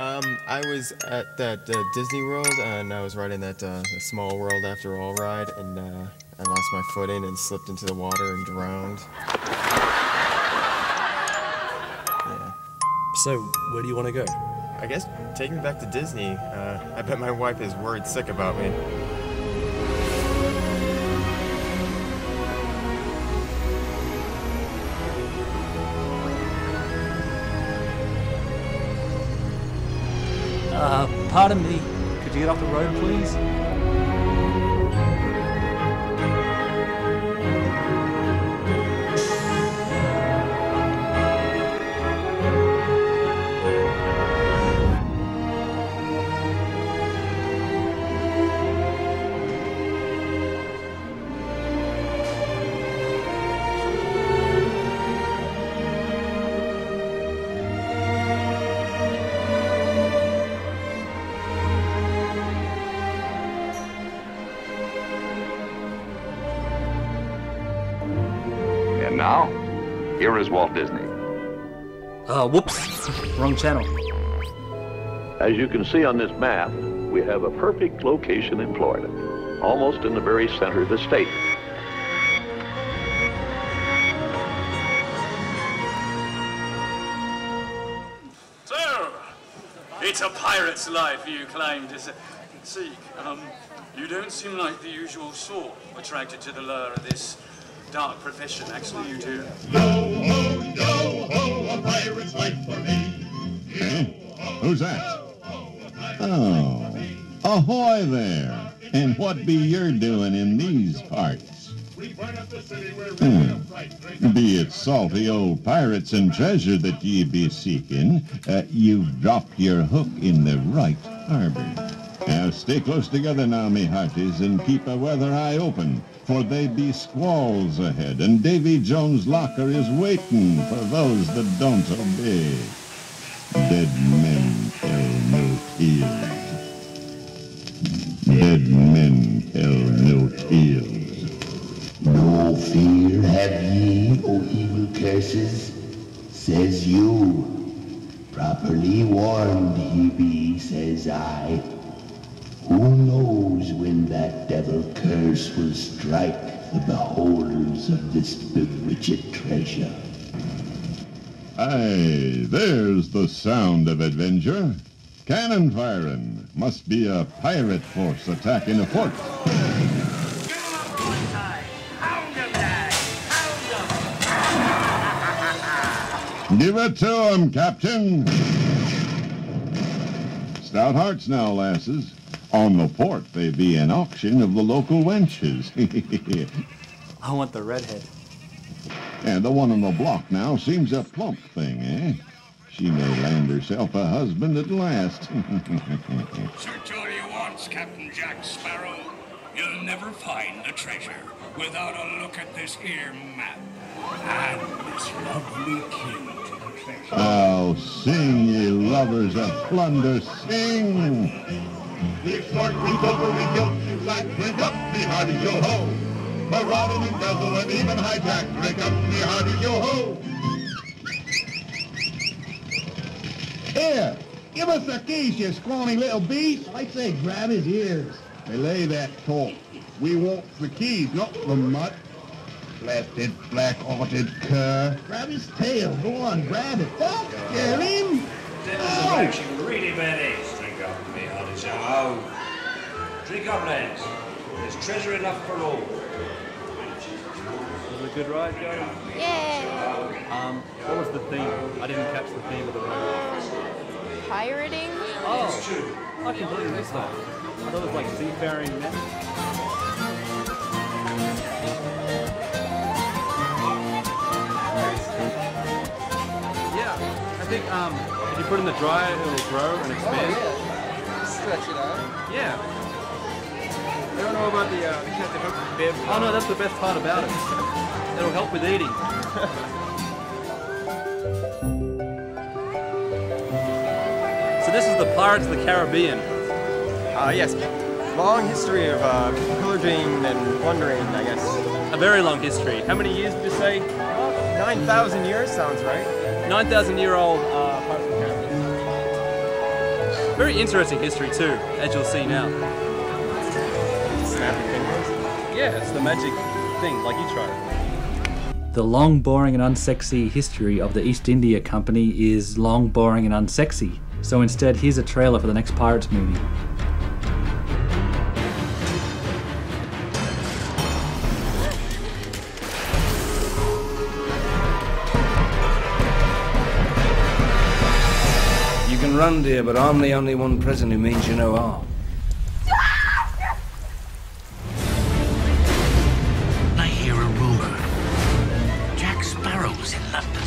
I was at that Disneyworld, and I was riding that Small World After All ride, and I lost my footing and slipped into the water and drowned. Yeah. So, where do you want to go? I guess take me back to Disney. I bet my wife is worried sick about me. Pardon me. Could you get off the road, please? And now, here is Walt Disney. Whoops. Wrong channel. As you can see on this map, we have a perfect location in Florida, almost in the very center of the state. So, it's a pirate's life you claim to seek. You don't seem like the usual sort attracted to the lure of this dark profession. Actually, you do. Yo ho, a pirate's life for me. Who's that? Oh, ahoy there. And what be you doing in these parts? Be it salty old pirates and treasure that ye be seeking, you've dropped your hook in the right harbor. Now stay close together now, me hearties, and keep a weather eye open, for they be squalls ahead, and Davy Jones' locker is waiting for those that don't obey. Dead men tell no tales. Dead men tell no tales. No fear have ye, O evil curses, says you. Properly warned he be, says I. Who knows when that devil curse will strike the beholders of this bewitched treasure? Aye, there's the sound of adventure. Cannon firing. Must be a pirate force attacking a fort. Give it to 'em, Captain. Stout hearts now, lasses. On the port, they be an auction of the local wenches. I want the redhead. And the one on the block now seems a plump thing, eh? She may land herself a husband at last. Search all you wants, Captain Jack Sparrow. You'll never find the treasure without a look at this here map. And this lovely key to the treasure. Oh, sing, ye lovers of plunder, sing! The export we over, we guilt you black, drink up, me hearty yo-ho. Marauding and guzzle and even hijack, drink up, me hearty yo-ho. Here, give us the keys, you scrawny little beast. I'd say grab his ears. Belay that talk. We want the keys, not the mutt. Blasted, black-hearted cur. Grab his tail. Go on, grab it. Don't scare him. Oh, really bad eggs. Drink up, me hearty so. Oh, drink up, lads. There's treasure enough for all. Was it a good ride, Joe? Yeah. What was the theme? I didn't catch the theme of the ride. Pirating? Oh, I completely missed that. I thought it was like seafaring men. Yeah, I think if you put it in the dryer, it'll grow and expand. Oh, yeah. Stretch it out. Yeah. I don't know about the bib. Oh no, that's the best part about it. It'll help with eating. So this is the Pirates of the Caribbean. Yes. Long history of pillaging and plundering, I guess. A very long history. How many years did you say? 9,000 years sounds right. 9,000-year-old Pirates of the Caribbean. Very interesting history too, as you'll see now. Snappy fingers? Yeah, it's the magic thing, like you tried. The long, boring and unsexy history of the East India Company is long, boring and unsexy. So instead, here's a trailer for the next Pirates movie. You can run, dear, but I'm the only one present who means you no harm. I hear a rumor. Jack Sparrow's in London.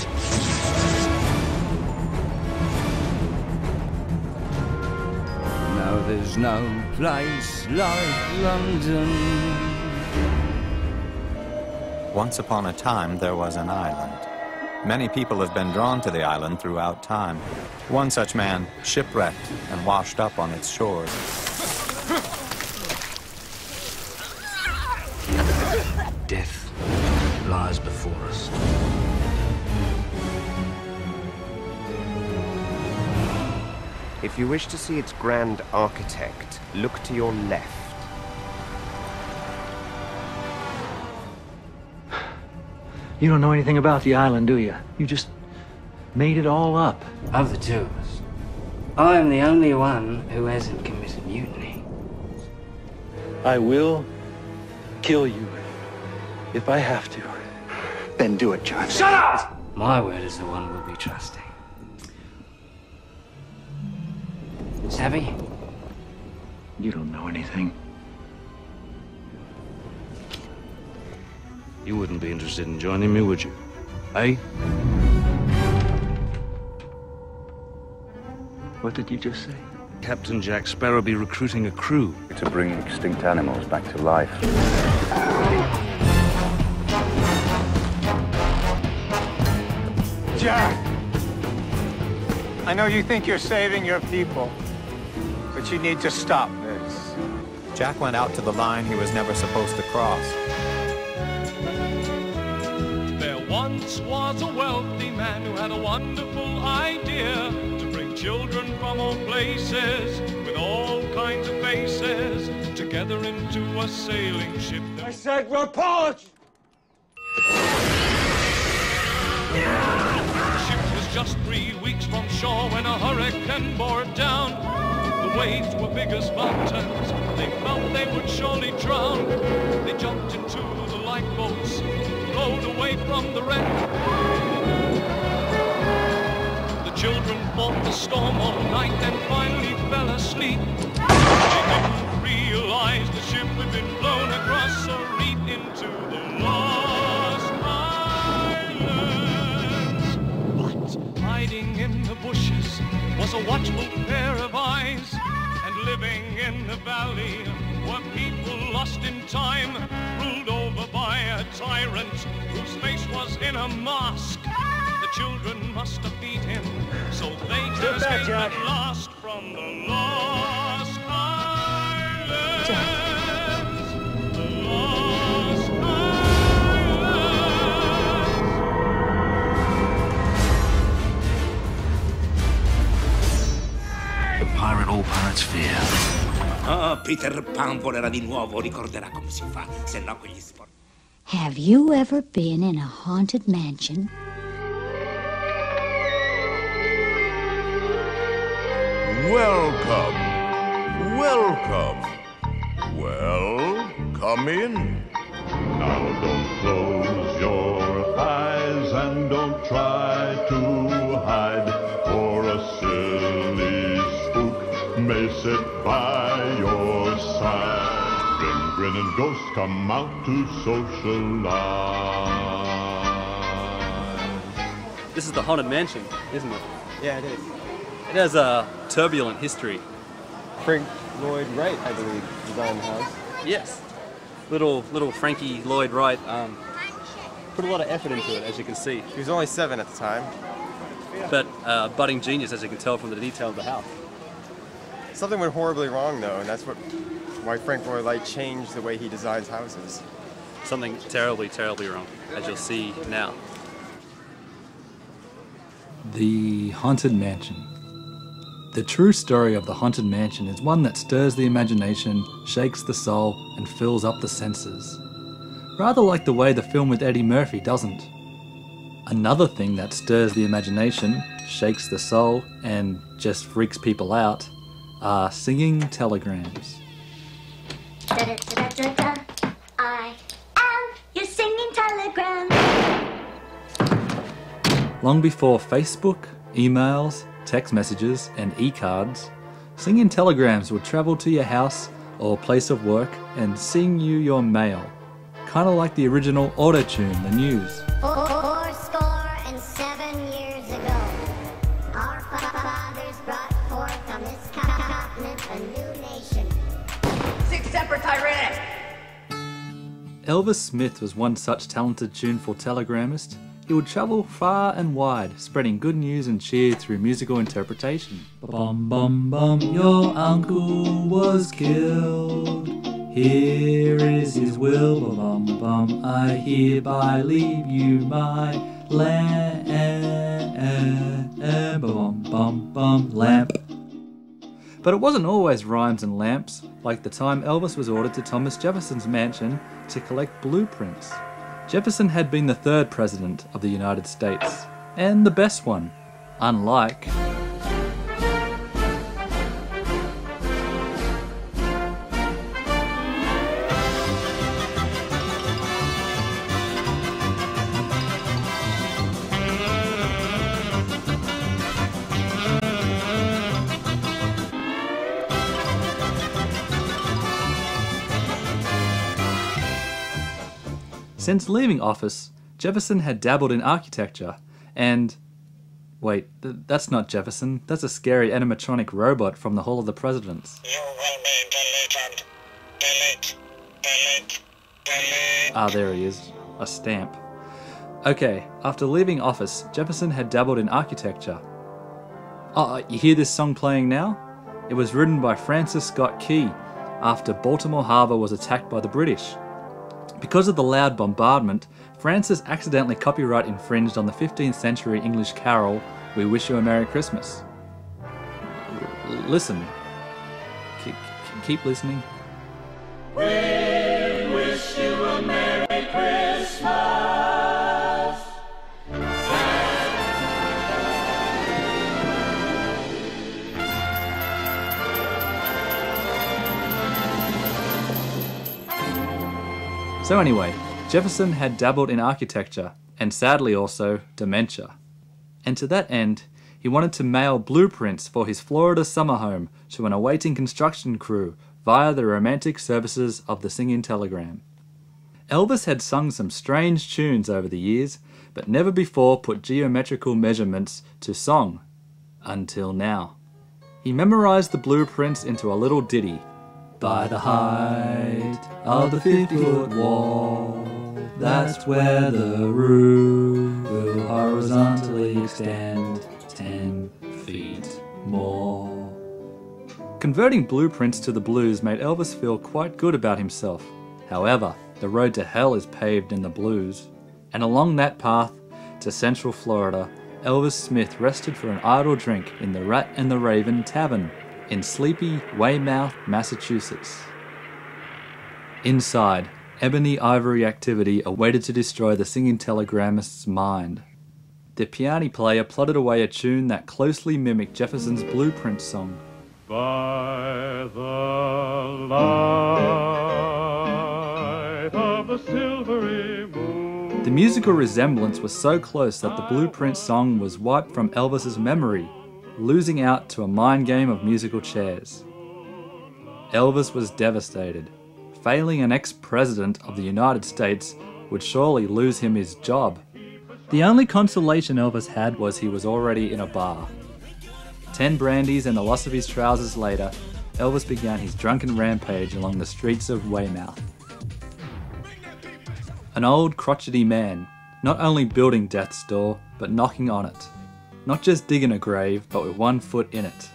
No, there's no place like London. Once upon a time, there was an island. Many people have been drawn to the island throughout time. One such man shipwrecked and washed up on its shores. Death lies before us. If you wish to see its grand architect, look to your left. You don't know anything about the island, do you? You just made it all up. Of the two of us, I am the only one who hasn't committed mutiny. I will kill you if I have to. Then do it, John. Shut up! My word is the one we'll be trusting. Savvy? You don't know anything. You wouldn't be interested in joining me, would you? Eh? What did you just say? Captain Jack Sparrow be recruiting a crew. To bring extinct animals back to life. Jack! I know you think you're saving your people, but you need to stop this. Jack went out to the line he was never supposed to cross. There once was a wealthy man who had a wonderful idea to bring children from all places with all kinds of faces together into a sailing ship. I said report! The ship was just 3 weeks from shore when a hurricane bore it down. The waves were big as mountains. They felt they would surely drown. They jumped into the lifeboats, rowed away from the wreck. The children fought the storm all night and finally fell asleep. They didn't realize the ship had been blown across a reef into the lost islands. But hiding in the bushes was a watchful pair of eyes, and living in the valley were people lost in time, ruled over by a tyrant whose face was in a mask. The children must defeat him so they can escape at last from the lost islands. The lost The pirate all pirates fear. Oh, Peter Pan volerà di nuovo, ricorderà come si fa, se no quegli sport. Have you ever been in a haunted mansion? Welcome. Welcome. Well, come in. Now don't close your eyes and don't try to hide, for a silly spook may sit by your side. Grin and ghosts come out to socialize. This is the Haunted Mansion, isn't it? Yeah, it is. It has a turbulent history. Frank Lloyd Wright, I believe, designed the house. Yes. Little Frankie Lloyd Wright put a lot of effort into it, as you can see. He was only 7 at the time. But budding genius, as you can tell from the detail of the house. Something went horribly wrong, though, and that's why Frank Lloyd Wright changed the way he designs houses. Something terribly, terribly wrong, as you'll see now. The Haunted Mansion. The true story of the Haunted Mansion is one that stirs the imagination, shakes the soul, and fills up the senses. Rather like the way the film with Eddie Murphy doesn't. Another thing that stirs the imagination, shakes the soul, and just freaks people out are singing telegrams. I am your singing telegram. Long before Facebook, emails, text messages, and e-cards, singing telegrams would travel to your house or place of work and sing you your mail. Kind of like the original auto-tune, the news. 407 years ago, our fathers brought forth on this continent a new nation. 6 separate tyrannics. Elvis Smith was one such talented tuneful telegrammist. He would travel far and wide, spreading good news and cheer through musical interpretation. Bum bum bum, your uncle was killed. Here is his will. Bum bum, I hereby leave you my lamp. Bum bum bum, lamp. But it wasn't always rhymes and lamps, like the time Elvis was ordered to Thomas Jefferson's mansion to collect blueprints. Jefferson had been the 3rd president of the United States, and the best one, unlike... Since leaving office, Jefferson had dabbled in architecture, and... Wait, that's not Jefferson, that's a scary animatronic robot from the Hall of the Presidents. You will be deleted. Delete. Delete. Delete. Ah, there he is. A stamp. Okay, after leaving office, Jefferson had dabbled in architecture. Oh, you hear this song playing now? It was written by Francis Scott Key after Baltimore Harbour was attacked by the British. Because of the loud bombardment, Francis accidentally copyright infringed on the 15th century English carol, We Wish You a Merry Christmas. Listen. Keep listening. We wish you a Merry Christmas. So anyway, Jefferson had dabbled in architecture, and sadly also dementia. And to that end, he wanted to mail blueprints for his Florida summer home to an awaiting construction crew via the romantic services of the singing telegram. Elvis had sung some strange tunes over the years, but never before put geometrical measurements to song. Until now. He memorized the blueprints into a little ditty. By the height of the 50-foot wall, that's where the roof will horizontally extend 10 feet more. Converting blueprints to the blues made Elvis feel quite good about himself. However, the road to hell is paved in the blues. And along that path to Central Florida, Elvis Smith rested for an idle drink in the Rat and the Raven Tavern in sleepy Weymouth, Massachusetts. Inside, ebony ivory activity awaited to destroy the singing telegrammist's mind. The piano player plodded away a tune that closely mimicked Jefferson's blueprint song. By the light of the silvery moon. The musical resemblance was so close that the blueprint song was wiped from Elvis's memory, losing out to a mind game of musical chairs. Elvis was devastated. Failing an ex-president of the United States would surely lose him his job. The only consolation Elvis had was he was already in a bar. 10 brandies and the loss of his trousers later, Elvis began his drunken rampage along the streets of Weymouth. An old crotchety man, not only building death's door, but knocking on it. Not just digging a grave, but with one foot in it.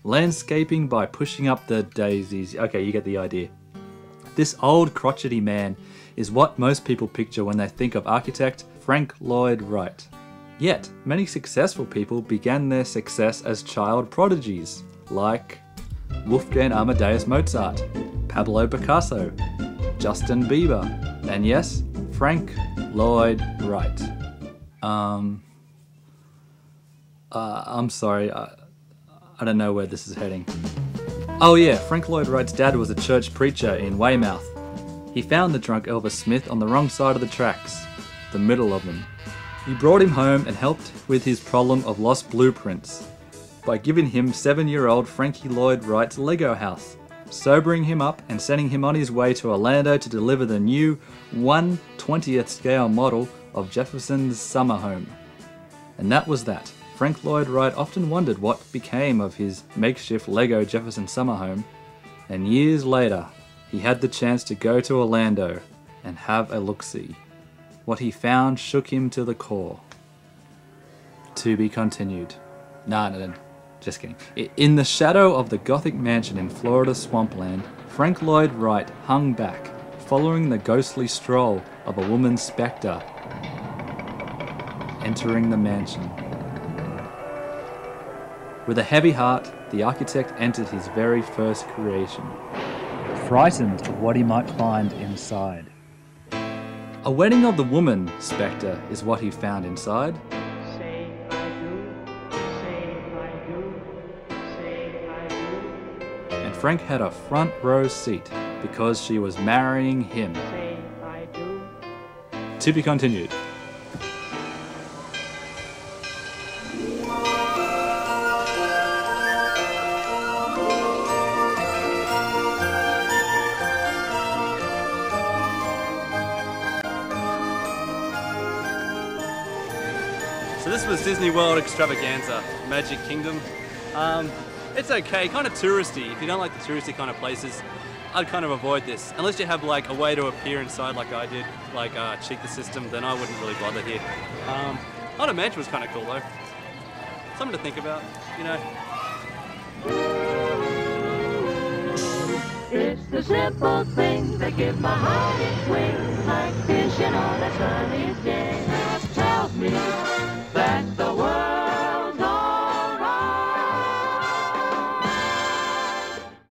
Landscaping by pushing up the daisies. Okay, you get the idea. This old crotchety man is what most people picture when they think of architect Frank Lloyd Wright. Yet, many successful people began their success as child prodigies, like Wolfgang Amadeus Mozart, Pablo Picasso, Justin Bieber, and yes, Frank Lloyd Wright. I'm sorry, I don't know where this is heading. Oh yeah, Frank Lloyd Wright's dad was a church preacher in Weymouth. He found the drunk Elvis Smith on the wrong side of the tracks, the middle of them. He brought him home and helped with his problem of lost blueprints by giving him 7-year-old Frankie Lloyd Wright's Lego house, sobering him up and sending him on his way to Orlando to deliver the new 1/20th scale model of Jefferson's summer home. And that was that. Frank Lloyd Wright often wondered what became of his makeshift Lego Jefferson summer home, and years later, he had the chance to go to Orlando and have a look-see. What he found shook him to the core. To be continued. No, just kidding. In the shadow of the Gothic mansion in Florida swampland, Frank Lloyd Wright hung back, following the ghostly stroll of a woman's spectre entering the mansion. With a heavy heart, the architect entered his very first creation, frightened of what he might find inside. A wedding of the woman spectre is what he found inside. Say I do, say I do, say I do. And Frank had a front row seat because she was marrying him. Say I do. To be continued. So this was Disneyworld Extravaganza, Magic Kingdom. It's okay, kind of touristy. If you don't like the touristy kind of places, I'd kind of avoid this. Unless you have like a way to appear inside like I did, like cheat the system, then I wouldn't really bother here. Haunted Mansion was kind of cool though. Something to think about, you know. It's the simple things that give my heart its wings, like fishing on a sunny day. Tells me